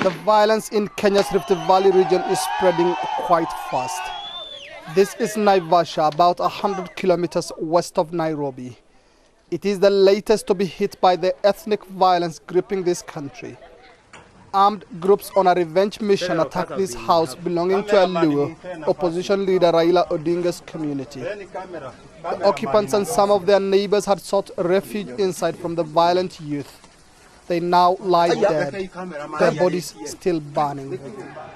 The violence in Kenya's Rift Valley region is spreading quite fast. This is Naivasha, about 100 kilometers west of Nairobi. It is the latest to be hit by the ethnic violence gripping this country. Armed groups on a revenge mission attacked this house belonging to a Luo, opposition leader Raila Odinga's community. The occupants and some of their neighbors had sought refuge inside from the violent youth. They now lie dead, their bodies still burning.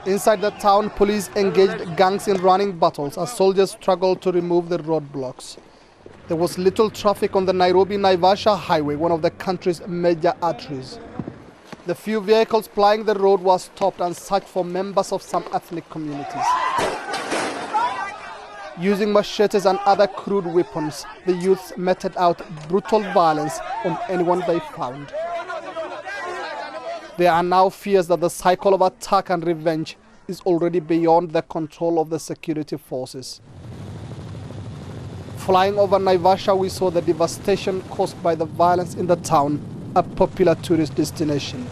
Inside the town, police engaged gangs in running battles as soldiers struggled to remove the roadblocks. There was little traffic on the Nairobi-Naivasha highway, one of the country's major arteries. The few vehicles plying the road were stopped and searched for members of some ethnic communities. Using machetes and other crude weapons, the youths meted out brutal violence on anyone they found. There are now fears that the cycle of attack and revenge is already beyond the control of the security forces. Flying over Naivasha, we saw the devastation caused by the violence in the town, a popular tourist destination.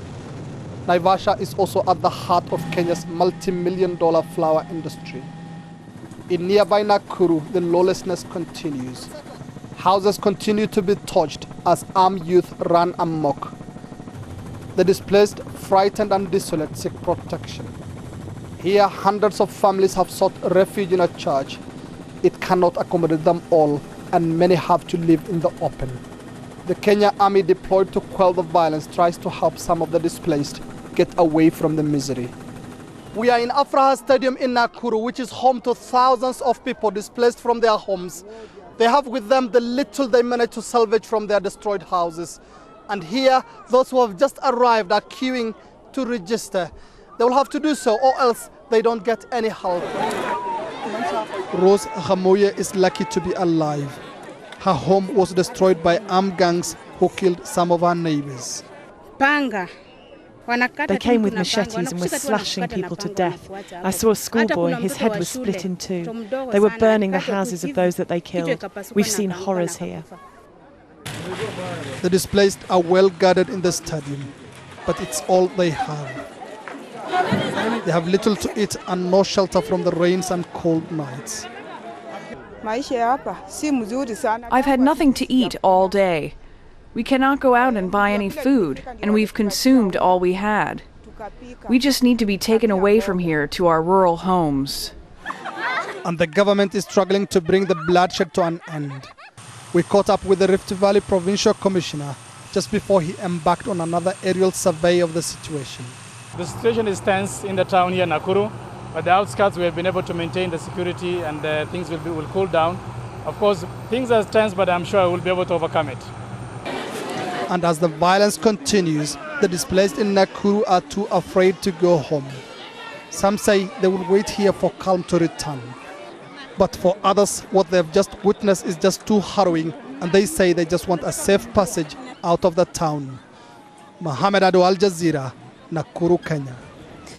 Naivasha is also at the heart of Kenya's multi-million-dollar flower industry. In nearby Nakuru, the lawlessness continues. Houses continue to be torched as armed youth run amok. The displaced, frightened and desolate seek protection. Here, hundreds of families have sought refuge in a church. It cannot accommodate them all, and many have to live in the open. The Kenya Army deployed to quell the violence tries to help some of the displaced get away from the misery. We are in Afraha Stadium in Nakuru, which is home to thousands of people displaced from their homes. They have with them the little they managed to salvage from their destroyed houses. And here, those who have just arrived are queuing to register. They will have to do so, or else they don't get any help. Rose Gamoye is lucky to be alive. Her home was destroyed by armed gangs who killed some of her neighbors. They came with machetes and were slashing people to death. I saw a schoolboy, his head was split in two. They were burning the houses of those that they killed. We've seen horrors here. The displaced are well guarded in the stadium, but it's all they have. They have little to eat and no shelter from the rains and cold nights. I've had nothing to eat all day. We cannot go out and buy any food, and we've consumed all we had. We just need to be taken away from here to our rural homes. And the government is struggling to bring the bloodshed to an end. We caught up with the Rift Valley Provincial Commissioner just before he embarked on another aerial survey of the situation. The situation is tense in the town here, Nakuru. At the outskirts, we have been able to maintain the security and things will cool down. Of course, things are tense, but I'm sure we'll be able to overcome it. And as the violence continues, the displaced in Nakuru are too afraid to go home. Some say they will wait here for calm to return. But for others, what they've just witnessed is just too harrowing, and they say they just want a safe passage out of the town. Mohammed Adow, Al Jazeera, Nakuru, Kenya.